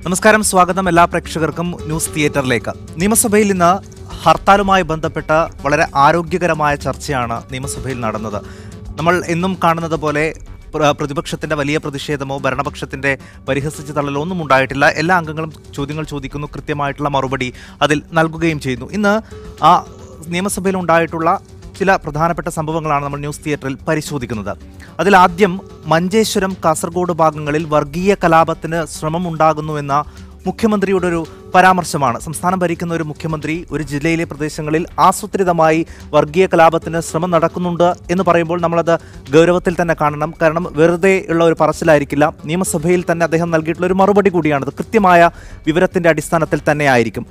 നമസ്കാരം, സ്വാഗതം എല്ലാ പ്രേക്ഷകർക്കും ന്യൂസ് തിയേറ്ററിലേക്ക്. നിയമസഭയിൽ ഇന്ന് ഹർത്താലുമായി ബന്ധപ്പെട്ട വളരെ ആരോഗ്യകരമായ ചർച്ചയാണ് നിയമസഭയിൽ നടന്നത്. നമ്മൾ എന്നും കാണുന്നത് പോലെ പ്രതിപക്ഷത്തിന്റെ വലിയ പ്രതിഷേധമോ ഭരണപക്ഷത്തിന്റെ പരിഹസിച്ച് തള്ളലോ ഒന്നും ഉണ്ടായിട്ടില്ല. എല്ലാ അംഗങ്ങളും ചോദ്യങ്ങൾ ചോദിക്കുന്നു, കൃത്യമായിട്ടുള്ള മറുപടി അതിൽ നൽകുകയും ചെയ്യുന്നു. ഇന്ന് ആ നിയമസഭയിൽ ഉണ്ടായിട്ടുള്ള ചില പ്രധാനപ്പെട്ട സംഭവങ്ങളാണ് നമ്മൾ ന്യൂസ് തിയേറ്ററിൽ പരിശോധിക്കുന്നത്. അതിലാദ്യം മഞ്ചേശ്വരം, കാസർഗോഡ് ഭാഗങ്ങളിൽ വർഗീയ കലാപത്തിന് ശ്രമമുണ്ടാകുന്നുവെന്ന മുഖ്യമന്ത്രിയുടെ ഒരു പരാമർശമാണ്. സംസ്ഥാനം ഭരിക്കുന്ന ഒരു മുഖ്യമന്ത്രി ഒരു ജില്ലയിലെ പ്രദേശങ്ങളിൽ ആസൂത്രിതമായി വർഗീയ കലാപത്തിന് ശ്രമം നടക്കുന്നുണ്ട് എന്ന് പറയുമ്പോൾ നമ്മളത് ഗൗരവത്തിൽ തന്നെ കാണണം. കാരണം വെറുതെ ഉള്ള ഒരു പറച്ചിലായിരിക്കില്ല. നിയമസഭയിൽ തന്നെ അദ്ദേഹം നൽകിയിട്ടുള്ള ഒരു മറുപടി കൂടിയാണത്. കൃത്യമായ വിവരത്തിന്റെ അടിസ്ഥാനത്തിൽ തന്നെ ആയിരിക്കും.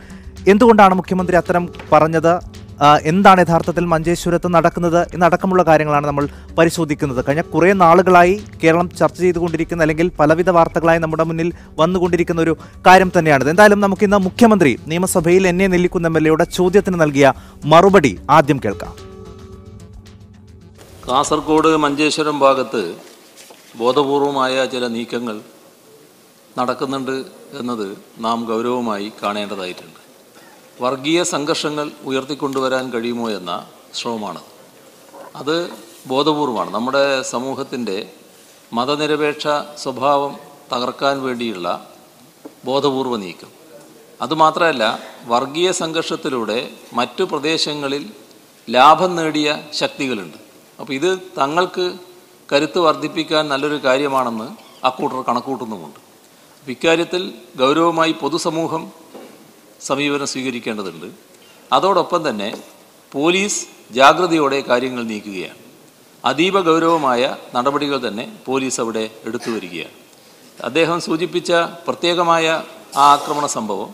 എന്തുകൊണ്ടാണ് മുഖ്യമന്ത്രി അത്തരം പറഞ്ഞത്, എന്താണ് യഥാർത്ഥത്തിൽ മഞ്ചേശ്വരത്ത് നടക്കുന്നത് എന്നടക്കമുള്ള കാര്യങ്ങളാണ് നമ്മൾ പരിശോധിക്കുന്നത്. കഴിഞ്ഞ കുറേ നാളുകളായി കേരളം ചർച്ച ചെയ്തുകൊണ്ടിരിക്കുന്ന, അല്ലെങ്കിൽ പലവിധ വാർത്തകളായി നമ്മുടെ മുന്നിൽ വന്നുകൊണ്ടിരിക്കുന്ന ഒരു കാര്യം തന്നെയാണിത്. എന്തായാലും നമുക്കിന്ന് മുഖ്യമന്ത്രി നിയമസഭയിൽ എന്നെ നെല്ലിക്കുന്ന MLA ചോദ്യത്തിന് നൽകിയ മറുപടി ആദ്യം കേൾക്കാം. കാസർഗോഡ് മഞ്ചേശ്വരം ഭാഗത്ത് ബോധപൂർവമായ ചില നീക്കങ്ങൾ നടക്കുന്നുണ്ട് എന്നത് നാം ഗൗരവമായി കാണേണ്ടതായിട്ടുണ്ട്. വർഗീയ സംഘർഷങ്ങൾ ഉയർത്തിക്കൊണ്ടുവരാൻ കഴിയുമോ എന്ന ശ്രമമാണ്. അത് ബോധപൂർവമാണ്. നമ്മുടെ സമൂഹത്തിൻ്റെ മതനിരപേക്ഷ സ്വഭാവം തകർക്കാൻ വേണ്ടിയുള്ള ബോധപൂർവ നീക്കം. അതുമാത്രമല്ല, വർഗീയ സംഘർഷത്തിലൂടെ മറ്റു പ്രദേശങ്ങളിൽ ലാഭം നേടിയ ശക്തികളുണ്ട്. അപ്പോൾ ഇത് തങ്ങൾക്ക് കരുത്ത് വർദ്ധിപ്പിക്കാൻ നല്ലൊരു കാര്യമാണെന്ന് അക്കൂട്ടർ കണക്കൂട്ടുന്നുമുണ്ട്. ഇക്കാര്യത്തിൽ ഗൗരവമായി പൊതുസമൂഹം സമീപനം സ്വീകരിക്കേണ്ടതുണ്ട്. അതോടൊപ്പം തന്നെ പോലീസ് ജാഗ്രതയോടെ കാര്യങ്ങൾ നീക്കുകയാണ്. അതീവ ഗൗരവമായ നടപടികൾ തന്നെ പോലീസ് അവിടെ എടുത്തു വരികയാണ്. അദ്ദേഹം സൂചിപ്പിച്ച പ്രത്യേകമായ ആ ആക്രമണ സംഭവം,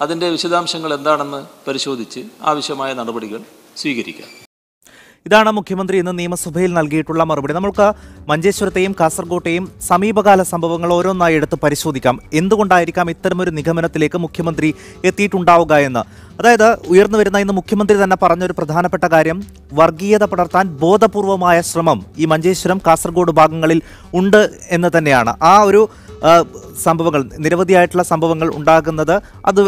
അതിൻ്റെ വിശദാംശങ്ങൾ എന്താണെന്ന് പരിശോധിച്ച് ആവശ്യമായ നടപടികൾ സ്വീകരിക്കാം. ഇതാണ് മുഖ്യമന്ത്രി ഇന്ന് നിയമസഭയിൽ നൽകിയിട്ടുള്ള മറുപടി. നമുക്ക് മഞ്ചേശ്വരത്തെയും കാസർഗോട്ടെയും സമീപകാല സംഭവങ്ങൾ ഓരോന്നായി എടുത്ത് പരിശോധിക്കാം. എന്തുകൊണ്ടായിരിക്കാം ഇത്തരമൊരു നിഗമനത്തിലേക്ക് മുഖ്യമന്ത്രി എത്തിയിട്ടുണ്ടാവുക എന്ന്. അതായത് ഉയർന്നു വരുന്ന ഇന്ന് മുഖ്യമന്ത്രി തന്നെ പറഞ്ഞൊരു പ്രധാനപ്പെട്ട കാര്യം, വർഗീയത പടർത്താൻ ബോധപൂർവമായ ശ്രമം ഈ മഞ്ചേശ്വരം, കാസർഗോഡ് ഭാഗങ്ങളിൽ ഉണ്ട് എന്ന് തന്നെയാണ്. ആ ഒരു സംഭവങ്ങൾ, നിരവധിയായിട്ടുള്ള സംഭവങ്ങൾ ഉണ്ടാകുന്നത് അത്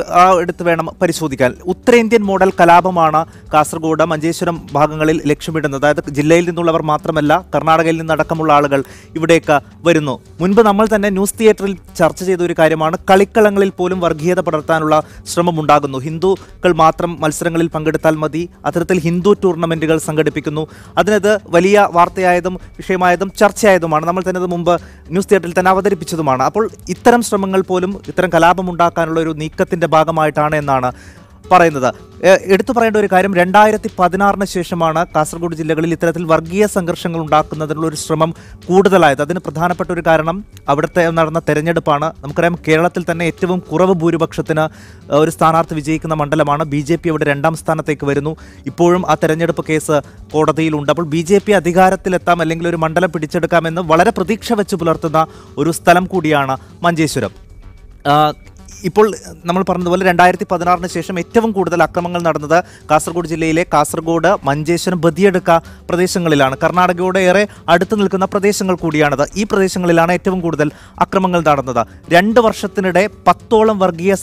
എടുത്ത് വേണം പരിശോധിക്കാൻ. ഉത്തരേന്ത്യൻ മോഡൽ കലാപമാണ് കാസർഗോഡ്, മഞ്ചേശ്വരം ഭാഗങ്ങളിൽ ലക്ഷ്യമിടുന്നത്. അതായത് ജില്ലയിൽ നിന്നുള്ളവർ മാത്രമല്ല, കർണാടകയിൽ നിന്നടക്കമുള്ള ആളുകൾ ഇവിടേക്ക് വരുന്നു. മുൻപ് നമ്മൾ തന്നെ ന്യൂസ് തിയേറ്ററിൽ ചർച്ച ചെയ്ത ഒരു കാര്യമാണ്, കളിക്കളങ്ങളിൽ പോലും വർഗീയത പടർത്താനുള്ള ശ്രമം ഉണ്ടാകുന്നു. ഹിന്ദുക്കൾ മാത്രം മത്സരങ്ങളിൽ പങ്കെടുത്താൽ മതി, അത്തരത്തിൽ ഹിന്ദു ടൂർണമെന്റുകൾ സംഘടിപ്പിക്കുന്നു. അതിനത് വലിയ വാർത്തയായതും വിഷയമായതും ചർച്ചയായതുമാണ്. നമ്മൾ തന്നെ അത് മുമ്പ് ന്യൂസ് തിയേറ്ററിൽ തന്നെ അവതരിപ്പിച്ചതുമാണ്. അപ്പോൾ ഇത്തരം ശ്രമങ്ങൾ പോലും ഇത്തരം കലാപമുണ്ടാക്കാനുള്ള ഒരു നീക്കത്തിന്റെ ഭാഗമായിട്ടാണ് എന്നാണ് പറയുന്നത്. എടുത്തു പറയേണ്ട ഒരു കാര്യം, 2016 ശേഷമാണ് കാസർഗോഡ് ജില്ലകളിൽ ഇത്തരത്തിൽ വർഗീയ സംഘർഷങ്ങൾ ഉണ്ടാക്കുന്നതിനുള്ള ഒരു ശ്രമം കൂടുതലായത്. അതിന് പ്രധാനപ്പെട്ട ഒരു കാരണം അവിടുത്തെ നടന്ന തെരഞ്ഞെടുപ്പാണ്. നമുക്കറിയാം, കേരളത്തിൽ തന്നെ ഏറ്റവും കുറവ് ഭൂരിപക്ഷത്തിന് ഒരു സ്ഥാനാർത്ഥി വിജയിക്കുന്ന മണ്ഡലമാണ്. BJP അവിടെ 2ാം സ്ഥാനത്തേക്ക് വരുന്നു. ഇപ്പോഴും ആ തെരഞ്ഞെടുപ്പ് കേസ് കോടതിയിലുണ്ട്. അപ്പോൾ BJP അധികാരത്തിലെത്താം, അല്ലെങ്കിൽ ഒരു മണ്ഡലം പിടിച്ചെടുക്കാമെന്ന് വളരെ പ്രതീക്ഷ വെച്ച് പുലർത്തുന്ന ഒരു സ്ഥലം കൂടിയാണ് മഞ്ചേശ്വരം. ഇപ്പോൾ നമ്മൾ പറഞ്ഞതുപോലെ 2016 ശേഷം ഏറ്റവും കൂടുതൽ അക്രമങ്ങൾ നടന്നത് കാസർഗോഡ് ജില്ലയിലെ കാസർഗോഡ്, മഞ്ചേശ്വരം, ബദിയടുക്ക പ്രദേശങ്ങളിലാണ്. കർണാടകയോട് ഏറെ അടുത്ത് നിൽക്കുന്ന പ്രദേശങ്ങൾ കൂടിയാണത്. ഈ പ്രദേശങ്ങളിലാണ് ഏറ്റവും കൂടുതൽ അക്രമങ്ങൾ നടന്നത്. 2 വർഷത്തിനിടെ 10ഓളം വർഗീയ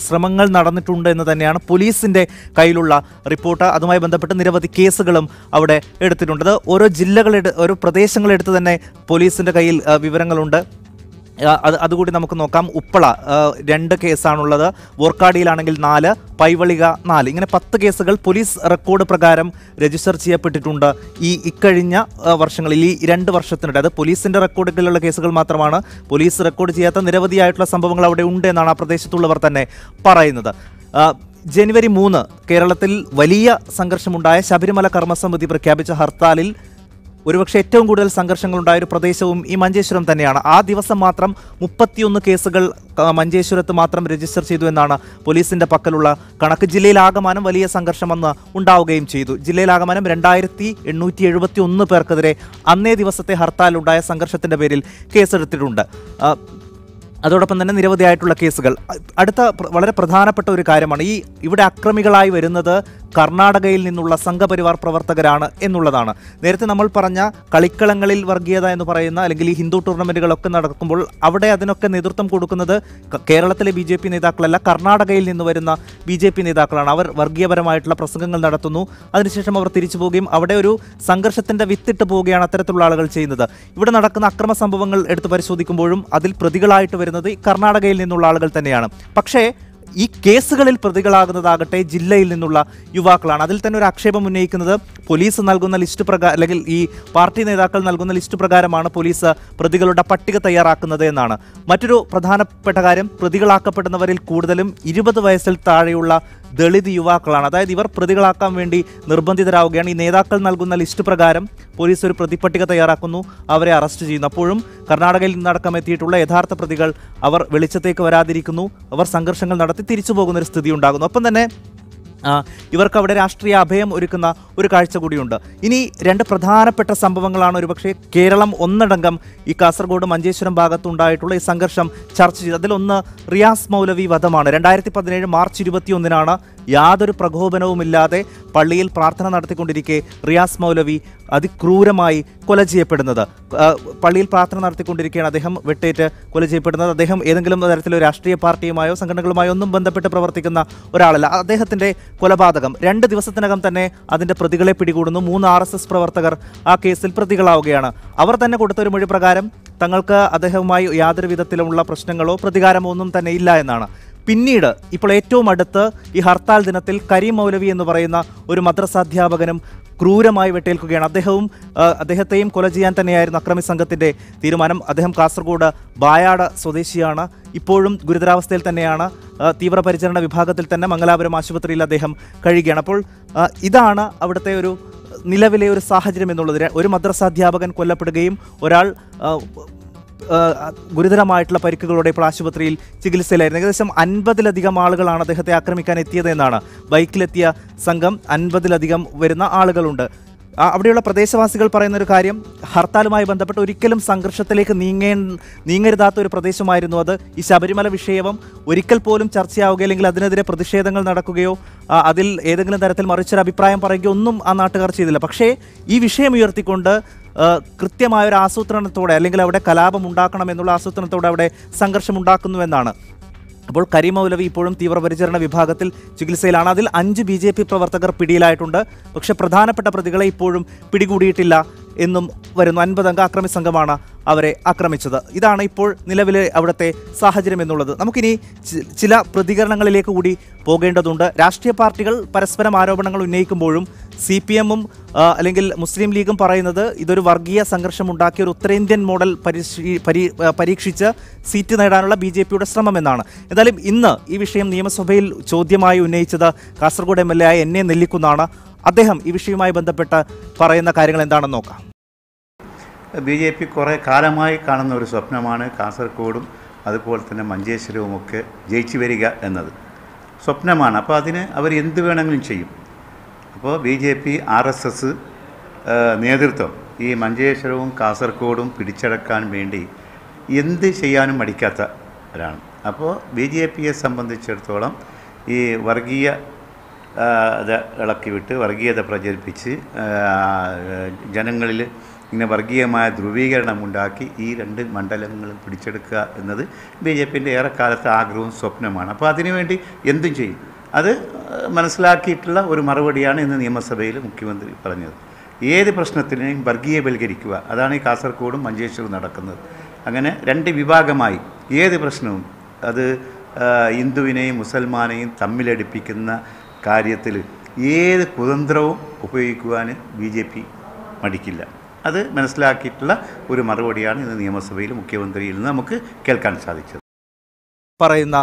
ശ്രമങ്ങൾ നടന്നിട്ടുണ്ട് എന്ന് തന്നെയാണ് പോലീസിന്റെ കയ്യിലുള്ള റിപ്പോർട്ട്. അതുമായി ബന്ധപ്പെട്ട് നിരവധി കേസുകളും അവിടെ എടുത്തിട്ടുണ്ട്. ഓരോ പ്രദേശങ്ങളെടുത്ത് തന്നെ പോലീസിന്റെ കയ്യിൽ വിവരങ്ങളുണ്ട്. അതുകൂടി നമുക്ക് നോക്കാം. ഉപ്പള 2 കേസാണുള്ളത്, വോർക്കാടിയിലാണെങ്കിൽ 4, പൈവളിക 4, ഇങ്ങനെ 10 കേസുകൾ പോലീസ് റെക്കോർഡ് പ്രകാരം രജിസ്റ്റർ ചെയ്യപ്പെട്ടിട്ടുണ്ട് ഇക്കഴിഞ്ഞ വർഷങ്ങളിൽ. ഈ 2 വർഷത്തിനിടെ അത് പോലീസിന്റെ റെക്കോർഡുകളിലുള്ള കേസുകൾ മാത്രമാണ്. പോലീസ് റെക്കോർഡ് ചെയ്യാത്ത നിരവധിയായിട്ടുള്ള സംഭവങ്ങൾ അവിടെ ഉണ്ട് എന്നാണ് ആ പ്രദേശത്തുള്ളവർ തന്നെ പറയുന്നത്. ജനുവരി 3 കേരളത്തിൽ വലിയ സംഘർഷമുണ്ടായ ശബരിമല കർമ്മസമിതി പ്രഖ്യാപിച്ച ഹർത്താലിൽ ഒരുപക്ഷെ ഏറ്റവും കൂടുതൽ സംഘർഷങ്ങളുണ്ടായ ഒരു പ്രദേശവും ഈ മഞ്ചേശ്വരം തന്നെയാണ്. ആ ദിവസം മാത്രം 31 കേസുകൾ മഞ്ചേശ്വരത്ത് മാത്രം രജിസ്റ്റർ ചെയ്തു എന്നാണ് പോലീസിന്റെ പക്കലുള്ള കണക്ക്. ജില്ലയിലാകമാനം വലിയ സംഘർഷം അന്ന് ഉണ്ടാവുകയും ചെയ്തു. ജില്ലയിലാകമാനം 2871 പേർക്കെതിരെ അന്നേ ദിവസത്തെ ഹർത്താലുണ്ടായ സംഘർഷത്തിന്റെ പേരിൽ കേസെടുത്തിട്ടുണ്ട്. അതോടൊപ്പം തന്നെ നിരവധിയായിട്ടുള്ള കേസുകൾ. അടുത്ത വളരെ പ്രധാനപ്പെട്ട ഒരു കാര്യമാണ്, ഇവിടെ അക്രമികളായി വരുന്നത് കർണാടകയിൽ നിന്നുള്ള സംഘപരിവാർ പ്രവർത്തകരാണ് എന്നുള്ളതാണ്. നേരത്തെ നമ്മൾ പറഞ്ഞ കളിക്കളങ്ങളിൽ വർഗീയത എന്ന് പറയുന്ന അല്ലെങ്കിൽ ഈ ഹിന്ദു ടൂർണമെന്റുകളൊക്കെ നടക്കുമ്പോൾ അവിടെ അതിനൊക്കെ നേതൃത്വം കൊടുക്കുന്നത് കേരളത്തിലെ BJP നേതാക്കളല്ല, കർണാടകയിൽ നിന്ന് വരുന്ന BJP നേതാക്കളാണ്. അവർ വർഗീയപരമായിട്ടുള്ള പ്രസംഗങ്ങൾ നടത്തുന്നു, അതിനുശേഷം അവർ തിരിച്ചു പോവുകയും അവിടെ ഒരു സംഘർഷത്തിന്റെ വിത്തിട്ട് പോവുകയാണ് അത്തരത്തിലുള്ള ആളുകൾ ചെയ്യുന്നത്. ഇവിടെ നടക്കുന്ന അക്രമ സംഭവങ്ങൾ എടുത്ത് പരിശോധിക്കുമ്പോഴും അതിൽ പ്രതികളായിട്ട് വരുന്നത് കർണാടകയിൽ നിന്നുള്ള ആളുകൾ തന്നെയാണ്. പക്ഷേ ഈ കേസുകളിൽ പ്രതികളാകുന്നതാകട്ടെ ജില്ലയിൽ നിന്നുള്ള യുവാക്കളാണ്. അതിൽ തന്നെ ഒരു ആക്ഷേപം ഉന്നയിക്കുന്നത് പോലീസ് നൽകുന്ന ലിസ്റ്റ് പ്രകാരം അല്ലെങ്കിൽ ഈ പാർട്ടി നേതാക്കൾ നൽകുന്ന ലിസ്റ്റ് പ്രകാരമാണ് പോലീസ് പ്രതികളുടെ പട്ടിക തയ്യാറാക്കുന്നത് എന്നാണ്. മറ്റൊരു പ്രധാനപ്പെട്ട കാര്യം, പ്രതികളാക്കപ്പെടുന്നവരിൽ കൂടുതലും 20 വയസ്സിൽ താഴെയുള്ള ദളിത് യുവാക്കളാണ്. അതായത് ഇവർ പ്രതികളാക്കാൻ വേണ്ടി നിർബന്ധിതരാവുകയാണ്. ഈ നേതാക്കൾ നൽകുന്ന ലിസ്റ്റ് പ്രകാരം പോലീസ് ഒരു പ്രതിപട്ടിക തയ്യാറാക്കുന്നു, അവരെ അറസ്റ്റ് ചെയ്യുന്നു. അപ്പോഴും കർണാടകയിൽ നിന്നടക്കം എത്തിയിട്ടുള്ള യഥാർത്ഥ പ്രതികൾ അവർ വെളിച്ചത്തേക്ക് വരാതിരിക്കുന്നു, അവർ സംഘർഷങ്ങൾ നടത്തി തിരിച്ചു പോകുന്ന ഒരു സ്ഥിതി ഉണ്ടാകുന്നു. ഒപ്പം തന്നെ ഇവർക്ക് അവിടെ രാഷ്ട്രീയ അഭയം ഒരുക്കുന്ന ഒരു കാഴ്ച കൂടിയുണ്ട്. ഇനി രണ്ട് പ്രധാനപ്പെട്ട സംഭവങ്ങളാണ് ഒരുപക്ഷെ കേരളം ഒന്നടങ്കം ഈ കാസർഗോഡ് മഞ്ചേശ്വരം ഭാഗത്തുണ്ടായിട്ടുള്ള ഈ സംഘർഷം ചർച്ച ചെയ്തത്. അതിലൊന്ന് റിയാസ് മൗലവി വധമാണ്. 2017 മാർച്ച് 21 യാതൊരു പ്രകോപനവുമില്ലാതെ പള്ളിയിൽ പ്രാർത്ഥന നടത്തിക്കൊണ്ടിരിക്കെ റിയാസ് മൗലവി അതിക്രൂരമായി കൊല ചെയ്യപ്പെടുന്നത്. പള്ളിയിൽ പ്രാർത്ഥന നടത്തിക്കൊണ്ടിരിക്കുകയാണ് അദ്ദേഹം വെട്ടേറ്റ് കൊല ചെയ്യപ്പെടുന്നത്. അദ്ദേഹം ഏതെങ്കിലും തരത്തിലൊരു രാഷ്ട്രീയ പാർട്ടിയുമായോ സംഘടനകളുമായോ ഒന്നും ബന്ധപ്പെട്ട് പ്രവർത്തിക്കുന്ന ഒരാളല്ല. അദ്ദേഹത്തിൻ്റെ കൊലപാതകം 2 ദിവസത്തിനകം തന്നെ അതിൻ്റെ പ്രതികളെ പിടികൂടുന്നു. 3 RSS പ്രവർത്തകർ ആ കേസിൽ പ്രതികളാവുകയാണ്. അവർ തന്നെ കൊടുത്തൊരു മൊഴി പ്രകാരം തങ്ങൾക്ക് അദ്ദേഹവുമായി യാതൊരു വിധത്തിലുമുള്ള പ്രശ്നങ്ങളോ പ്രതികാരമോ ഒന്നും തന്നെ ഇല്ല എന്നാണ്. പിന്നീട് ഇപ്പോൾ ഏറ്റവും അടുത്ത് ഈ ഹർത്താൽ ദിനത്തിൽ കരീം മൗലവി എന്ന് പറയുന്ന ഒരു മദ്രസാധ്യാപകനും ക്രൂരമായി വെട്ടേൽക്കുകയാണ്. അദ്ദേഹത്തെയും കൊല ചെയ്യാൻ തന്നെയായിരുന്നു അക്രമി സംഘത്തിൻ്റെ തീരുമാനം. അദ്ദേഹം കാസർഗോഡ് ബായാട് സ്വദേശിയാണ്. ഇപ്പോഴും ഗുരുതരാവസ്ഥയിൽ തന്നെയാണ്. തീവ്രപരിചരണ വിഭാഗത്തിൽ തന്നെ മംഗലാപുരം ആശുപത്രിയിൽ അദ്ദേഹം കഴിയുകയാണ്. അപ്പോൾ ഇതാണ് അവിടുത്തെ ഒരു നിലവിലെ ഒരു സാഹചര്യം എന്നുള്ളത്. ഒരു മദ്രസാധ്യാപകൻ കൊല്ലപ്പെടുകയും ഒരാൾ ഗുരുതരമായിട്ടുള്ള പരിക്കുകളോടെ ഇപ്പോൾ ആശുപത്രിയിൽ ചികിത്സയിലായിരുന്നു. ഏകദേശം 50-ലധികം ആളുകളാണ് അദ്ദേഹത്തെ ആക്രമിക്കാൻ എത്തിയതെന്നാണ്. ബൈക്കിലെത്തിയ സംഘം 50-ലധികം വരുന്ന ആളുകളുണ്ട്. അവിടെയുള്ള പ്രദേശവാസികൾ പറയുന്നൊരു കാര്യം, ഹർത്താലുമായി ബന്ധപ്പെട്ട് ഒരിക്കലും സംഘർഷത്തിലേക്ക് നീങ്ങരുതാത്ത ഒരു പ്രദേശമായിരുന്നു അത്. ഈ ശബരിമല വിഷയവും ഒരിക്കൽ പോലും ചർച്ചയാവുകയോ അല്ലെങ്കിൽ അതിനെതിരെ പ്രതിഷേധങ്ങൾ നടക്കുകയോ അതിൽ ഏതെങ്കിലും തരത്തിൽ മറിച്ചൊരു അഭിപ്രായം പറയുകയോ ഒന്നും ആ നാട്ടുകാർ ചെയ്തില്ല. പക്ഷേ ഈ വിഷയം ഉയർത്തിക്കൊണ്ട് കൃത്യമായൊരു ആസൂത്രണത്തോടെ അല്ലെങ്കിൽ അവിടെ കലാപം ഉണ്ടാക്കണമെന്നുള്ള ആസൂത്രണത്തോടെ അവിടെ സംഘർഷം ഉണ്ടാക്കുന്നുവെന്നാണ്. അപ്പോൾ കരീം മൗലവി ഇപ്പോഴും തീവ്രപരിചരണ വിഭാഗത്തിൽ ചികിത്സയിലാണ്. അതിൽ 5 BJP പ്രവർത്തകർ പിടിയിലായിട്ടുണ്ട്. പക്ഷേ പ്രധാനപ്പെട്ട പ്രതികളെ ഇപ്പോഴും പിടികൂടിയിട്ടില്ല എന്നും വരുന്നു. 50 അംഗ അക്രമി സംഘമാണ് അവരെ ആക്രമിച്ചത്. ഇതാണ് ഇപ്പോൾ നിലവിലെ അവിടുത്തെ സാഹചര്യം എന്നുള്ളത്. നമുക്കിനി ചില പ്രതികരണങ്ങളിലേക്ക് കൂടി പോകേണ്ടതുണ്ട്. രാഷ്ട്രീയ പാർട്ടികൾ പരസ്പരം ആരോപണങ്ങൾ ഉന്നയിക്കുമ്പോഴും CPM-ഉം അല്ലെങ്കിൽ മുസ്ലിം ലീഗും പറയുന്നത് ഇതൊരു വർഗീയ സംഘർഷം ഉണ്ടാക്കിയ ഒരു ഉത്തരേന്ത്യൻ മോഡൽ പരീക്ഷിച്ച് സീറ്റ് നേടാനുള്ള BJP-യുടെ ശ്രമം എന്നാണ്. എന്തായാലും ഇന്ന് ഈ വിഷയം നിയമസഭയിൽ ചോദ്യമായി ഉന്നയിച്ചത് കാസർഗോഡ് MLA ആയ NA നെല്ലിക്കുന്നാണ്. അദ്ദേഹം ഈ വിഷയവുമായി ബന്ധപ്പെട്ട് പറയുന്ന കാര്യങ്ങൾ എന്താണെന്ന് നോക്കാം. BJP കുറേ കാലമായി കാണുന്ന ഒരു സ്വപ്നമാണ് കാസർഗോഡും അതുപോലെ തന്നെ മഞ്ചേശ്വരവുമൊക്കെ ജയിച്ചു വരിക എന്നത്. സ്വപ്നമാണ്. അപ്പോൾ അതിന് അവർ എന്ത് വേണമെങ്കിലും ചെയ്യും. അപ്പോൾ BJP RSS നേതൃത്വം ഈ മഞ്ചേശ്വരവും കാസർഗോഡും പിടിച്ചടക്കാൻ വേണ്ടി എന്ത് ചെയ്യാനും മടിക്കാത്തവരാണ്. അപ്പോൾ BJPയെ സംബന്ധിച്ചിടത്തോളം ഈ വർഗീയ ഇളക്കിവിട്ട് വർഗീയത പ്രചരിപ്പിച്ച് ജനങ്ങളിൽ ഇങ്ങനെ വർഗീയമായ ധ്രുവീകരണം ഉണ്ടാക്കി ഈ 2 മണ്ഡലങ്ങളും പിടിച്ചെടുക്കുക എന്നത് BJPൻ്റെ ഏറെക്കാലത്തെ ആഗ്രഹവും സ്വപ്നമാണ്. അപ്പോൾ അതിനുവേണ്ടി എന്തും ചെയ്യും. അത് മനസ്സിലാക്കിയിട്ടുള്ള ഒരു മറുപടിയാണ് ഇന്ന് നിയമസഭയിൽ മുഖ്യമന്ത്രി പറഞ്ഞത്. ഏത് പ്രശ്നത്തിനെയും വർഗീയവൽക്കരിക്കുക, അതാണ് ഈ കാസർഗോഡും മഞ്ചേശ്വരവും നടക്കുന്നത്. അങ്ങനെ 2 വിഭാഗമായി ഏത് പ്രശ്നവും അത് ഹിന്ദുവിനെയും മുസൽമാനെയും തമ്മിലടിപ്പിക്കുന്ന കാര്യത്തിൽ ഏത് കുതന്ത്രവും ഉപയോഗിക്കുവാൻ BJP മടിക്കില്ല. അത് മനസ്സിലാക്കിയിട്ടുള്ള ഒരു മറുപടിയാണ് ഇന്ന് നിയമസഭയിൽ മുഖ്യമന്ത്രിയിൽ നിന്ന് നമുക്ക് കേൾക്കാൻ സാധിച്ചത്. പറയുന്ന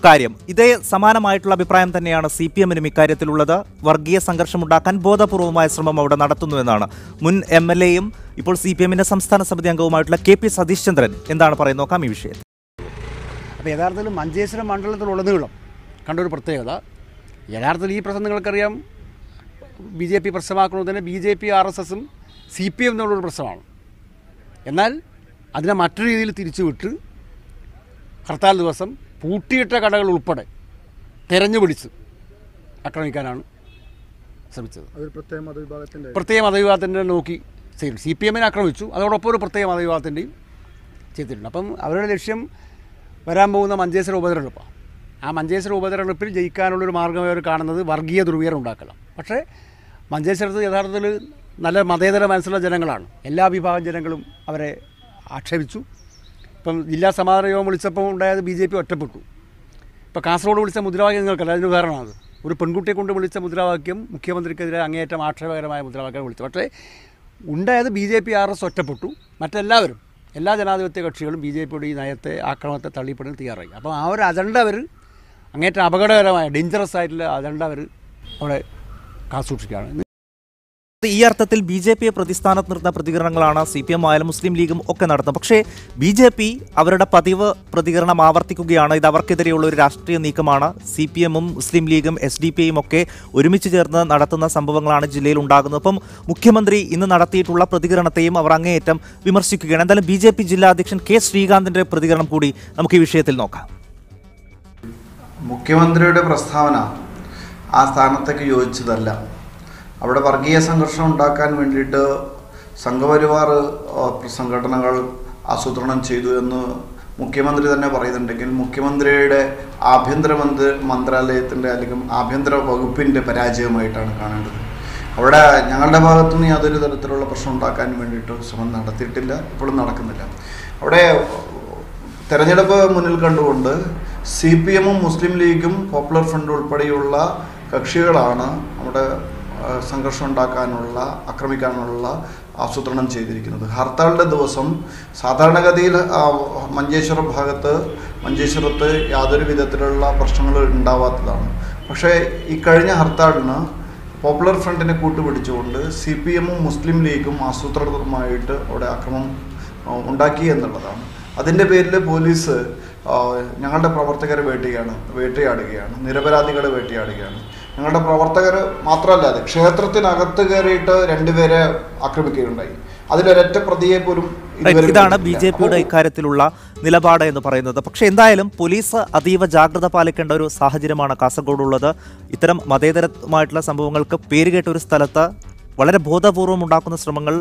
കാര്യം ഇതേ സമാനമായിട്ടുള്ള അഭിപ്രായം തന്നെയാണ് CPM-നും ഇക്കാര്യത്തിലുള്ളത്. വർഗീയ സംഘർഷമുണ്ടാക്കാൻ ബോധപൂർവമായ ശ്രമം അവിടെ നടത്തുന്നുവെന്നാണ്. മുൻ MLA-യും ഇപ്പോൾ CPM-ന്റെ സംസ്ഥാന സമിതി അംഗവുമായിട്ടുള്ള KP സതീഷ് ചന്ദ്രൻ എന്താണ് പറയുന്നത് നോക്കാം ഈ വിഷയത്തിൽ. അപ്പോൾ യഥാർത്ഥത്തിൽ മഞ്ചേശ്വരം മണ്ഡലത്തിലുടനീളം കണ്ടൊരു പ്രത്യേകത, യഥാർത്ഥത്തിൽ ഈ പ്രശ്നം നിങ്ങൾക്കറിയാം, BJP പ്രശ്നമാക്കുന്നത് തന്നെ BJP RSS-ഉം CPM എന്നുള്ളൊരു പ്രശ്നമാണ്. എന്നാൽ അതിനെ മറ്റൊരു രീതിയിൽ തിരിച്ചുവിട്ട് ഹർത്താൽ ദിവസം പൂട്ടിയിട്ട കടകൾ ഉൾപ്പെടെ തെരഞ്ഞു പിടിച്ച് ആക്രമിക്കാനാണ് ശ്രമിച്ചത്. അതൊരു പ്രത്യേക മതവിഭാഗത്തിൻ്റെ നോക്കി ചെയ്തു. CPM ആക്രമിച്ചു, അതോടൊപ്പം ഒരു പ്രത്യേക മതവിഭാഗത്തിൻ്റെയും ചെയ്തിട്ടുണ്ട്. അപ്പം അവരുടെ ലക്ഷ്യം വരാൻ പോകുന്ന മഞ്ചേശ്വരം ഉപതെരഞ്ഞെടുപ്പാണ്. ആ മഞ്ചേശ്വരം ഉപതെരഞ്ഞെടുപ്പിൽ ജയിക്കാനുള്ളൊരു മാർഗ്ഗമായി അവർ കാണുന്നത് വർഗീയ ധ്രുവീകരണം ഉണ്ടാക്കണം. പക്ഷേ മഞ്ചേശ്വരത്ത് യഥാർത്ഥത്തിൽ നല്ല മതേതര മനസ്സുള്ള ജനങ്ങളാണ്. എല്ലാ വിഭാഗം ജനങ്ങളും അവരെ ആക്ഷേപിച്ചു. ഇപ്പം ജില്ലാ സമാധാന യോഗം വിളിച്ചപ്പോൾ ഉണ്ടായത് BJP ഒറ്റപ്പെട്ടു. ഇപ്പോൾ കാസർഗോഡ് വിളിച്ച മുദ്രാവാക്യം നിങ്ങൾക്കല്ല, അതിന് ഉദാഹരണമാണ്. ഒരു പെൺകുട്ടിയെ കൊണ്ട് വിളിച്ച മുദ്രാവാക്യം മുഖ്യമന്ത്രിക്കെതിരെ അങ്ങേയറ്റം ആക്ഷേപകരമായ മുദ്രാവാക്യം വിളിച്ചു. പക്ഷേ ഉണ്ടായത് BJP RS ഒറ്റപ്പെട്ടു. മറ്റെല്ലാവരും, എല്ലാ ജനാധിപത്യ കക്ഷികളും BJPയുടെ ഈ നയത്തെ, ആക്രമണത്തെ തള്ളിപ്പെടാൻ തയ്യാറായി. അപ്പോൾ ആ ഒരു അജണ്ട അവർ അങ്ങേറ്റം അപകടകരമായ ഡേഞ്ചറസ് ആയിട്ടുള്ള അജണ്ട അവർ അവിടെ കാത്തുസൂക്ഷിക്കുകയാണ്. ഈ അർത്ഥത്തിൽ BJP പ്രതിസ്ഥാനത്ത് നിർത്തുന്ന പ്രതികരണങ്ങളാണ് CPM ആയാലും മുസ്ലിം ലീഗും ഒക്കെ നടത്തുന്നത്. പക്ഷേ BJP അവരുടെ പതിവ് പ്രതികരണം ആവർത്തിക്കുകയാണ്. ഇത് അവർക്കെതിരെയുള്ള ഒരു രാഷ്ട്രീയ നീക്കമാണ്. CPM-ഉം മുസ്ലിം ലീഗും SDPI-യും ഒക്കെ ഒരുമിച്ച് ചേർന്ന് നടത്തുന്ന സംഭവങ്ങളാണ് ജില്ലയിൽ ഉണ്ടാകുന്നത്. അപ്പം മുഖ്യമന്ത്രി ഇന്ന് നടത്തിയിട്ടുള്ള പ്രതികരണത്തെയും അവർ അങ്ങേയറ്റം വിമർശിക്കുകയാണ്. എന്തായാലും BJP ജില്ലാ അധ്യക്ഷൻ K. ശ്രീകാന്തിന്റെ പ്രതികരണം കൂടി നമുക്ക് ഈ വിഷയത്തിൽ നോക്കാം. മുഖ്യമന്ത്രിയുടെ പ്രസ്താവന ആ സ്ഥാനത്തേക്ക് യോജിച്ചതല്ല. അവിടെ വർഗീയ സംഘർഷം ഉണ്ടാക്കാൻ വേണ്ടിയിട്ട് സംഘപരിവാർ സംഘടനകൾ ആസൂത്രണം ചെയ്തു എന്ന് മുഖ്യമന്ത്രി തന്നെ പറയുന്നുണ്ടെങ്കിൽ മുഖ്യമന്ത്രിയുടെ ആഭ്യന്തര മന്ത്രാലയത്തിൻ്റെ അല്ലെങ്കിൽ ആഭ്യന്തര വകുപ്പിൻ്റെ പരാജയമായിട്ടാണ് കാണേണ്ടത്. അവിടെ ഞങ്ങളുടെ ഭാഗത്തുനിന്ന് യാതൊരു തരത്തിലുള്ള പ്രശ്നം ഉണ്ടാക്കാൻ വേണ്ടിയിട്ട് ശ്രമം നടത്തിയിട്ടില്ല, ഇപ്പോഴും നടക്കുന്നില്ല. അവിടെ തെരഞ്ഞെടുപ്പ് മുന്നിൽ കണ്ടുകൊണ്ട് CPM-ഉം മുസ്ലിം ലീഗും പോപ്പുലർ ഫ്രണ്ട് ഉൾപ്പെടെയുള്ള കക്ഷികളാണ് അവിടെ സംഘർഷം ഉണ്ടാക്കാനുള്ള, ആക്രമിക്കാനുള്ള ആസൂത്രണം ചെയ്തിരിക്കുന്നത്. ഹർത്താലിൻ്റെ ദിവസം സാധാരണഗതിയിൽ മഞ്ചേശ്വരത്ത് യാതൊരു വിധത്തിലുള്ള പ്രശ്നങ്ങൾ ഉണ്ടാവാത്തതാണ്. പക്ഷേ ഈ കഴിഞ്ഞ ഹർത്താലിന് പോപ്പുലർ ഫ്രണ്ടിനെ കൂട്ടുപിടിച്ചുകൊണ്ട് CPM-ഉം മുസ്ലിം ലീഗും ആസൂത്രിതമായിട്ട് അവിടെ ആക്രമണം ഉണ്ടാക്കി എന്നുള്ളതാണ്. അതിൻ്റെ പേരിൽ പോലീസ് ഞങ്ങളുടെ പ്രവർത്തകരെ വേട്ടയാടുകയാണ്, നിരപരാധികളെ വേട്ടയാടുകയാണ്. ഞങ്ങളുടെ പ്രവർത്തകർ മാത്രമല്ലാതെ ക്ഷേത്രത്തിനകത്ത് കയറിയിട്ട് 2 പേരെ ആക്രമിക്കുകയുണ്ടായി. അതിലൊരൊറ്റ പ്രതിയെ പോലും. ഇതാണ് BJPയുടെ ഇക്കാര്യത്തിലുള്ള നിലപാട് എന്ന് പറയുന്നത്. പക്ഷേ എന്തായാലും പോലീസ് അതീവ ജാഗ്രത പാലിക്കേണ്ട ഒരു സാഹചര്യമാണ് കാസർഗോഡുള്ളത്. ഇത്തരം മതേതരമായിട്ടുള്ള സംഭവങ്ങൾക്ക് പേരുകേട്ട ഒരു സ്ഥലത്ത് വളരെ ബോധപൂർവം ഉണ്ടാക്കുന്ന ശ്രമങ്ങൾ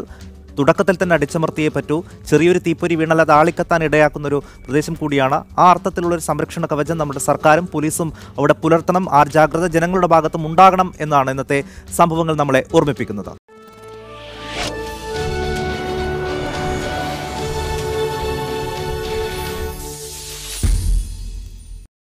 തുടക്കത്തിൽ തന്നെ അടിച്ചമർത്തിയേ പറ്റൂ. ചെറിയൊരു തീപ്പൊരി വീണാൽ അത് ആളിക്കത്താൻ ഇടയാക്കുന്ന ഒരു പ്രദേശം കൂടിയാണ്. ആ അർത്ഥത്തിലുള്ളൊരു സംരക്ഷണ കവചം നമ്മുടെ സർക്കാരും പോലീസും അവിടെ പുലർത്തണം. ആ ജാഗ്രത ജനങ്ങളുടെ ഭാഗത്തും ഉണ്ടാകണം എന്നാണ് ഇന്നത്തെ സംഭവങ്ങൾ നമ്മളെ ഓർമ്മിപ്പിക്കുന്നത്.